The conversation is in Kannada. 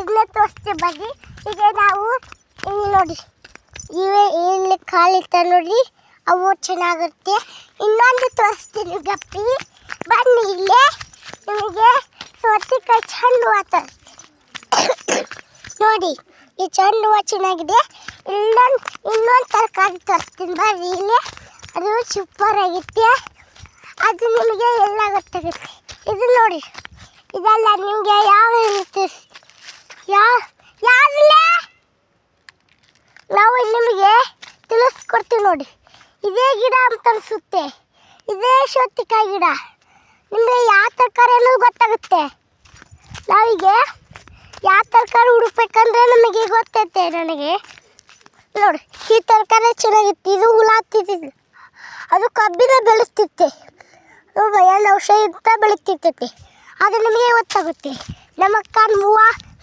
ಇದನ್ನ ತೋರಿಸ್ತೀವಿ ಬನ್ನಿ. ಈಗ ನಾವು ಇಲ್ಲಿ ನೋಡಿ ಇಲ್ಲಿ ಕಾಲಿತ್ತ ನೋಡಿ, ಅವು ಚೆನ್ನಾಗಿರುತ್ತೆ. ಇನ್ನೊಂದು ತೋರಿಸ್ತೀನಿ ಗಪ್ಪಿ, ಬನ್ನಿ ಇಲ್ಲೇ ನಿಮಗೆ ಸೌತೆಕಾಯಿ ಚೆಂಡು ಹೂವು ತೋರಿಸ್ತೀನಿ ನೋಡಿ. ಈ ಚೆಂಡು ಹೂವು ಚೆನ್ನಾಗಿದೆ. ಇನ್ನೊಂದು ತರಕಾರಿ ತೋರಿಸ್ತೀನಿ ಬರ್ರಿ ಇಲ್ಲೇ, ಅದು ಸೂಪರ್ ಆಗಿರುತ್ತೆ. ಅದು ನಿಮಗೆ ಎಲ್ಲ ಗೊತ್ತಾಗುತ್ತೆ. ಇದು ನೋಡಿ, ಇದೆಲ್ಲ ನಿಮಗೆ ಯಾವ್ದಿಲ್ಲ ನಾವು ನಿಮಗೆ ತಿಳಿಸ್ಕೊಡ್ತೀವಿ ನೋಡಿ. ಇದೇ ಗಿಡ ಅಂತ ಅನಿಸುತ್ತೆ, ಇದೇ ಸೌತೆಕಾಯಿ ಗಿಡ. ನಿಮಗೆ ಯಾವ ತರಕಾರಿ ಅನ್ನೋದು ಗೊತ್ತಾಗುತ್ತೆ. ನಾವೀಗ ಯಾವ ತರಕಾರಿ ಹುಡುಕ್ಬೇಕಂದ್ರೆ ನಮಗೆ ಗೊತ್ತೈತೆ. ನನಗೆ ನೋಡಿ ಈ ತರಕಾರಿ ಚೆನ್ನಾಗಿತ್ತು. ಇದು ಹುಳ ಹತ್ತಿತ್ತು, ಅದು ಕಬ್ಬಿನ ಬೆಳೆಸ್ತಿತ್ತೆ, ಏನು ಔಷಧಿ ಅಂತ ಬೆಳೀತಿರ್ತೈತಿ. ಅದು ನಿಮಗೆ ಗೊತ್ತಾಗುತ್ತೆ. ನಮ್ಮ ಅಕ್ಕ ಹೂವು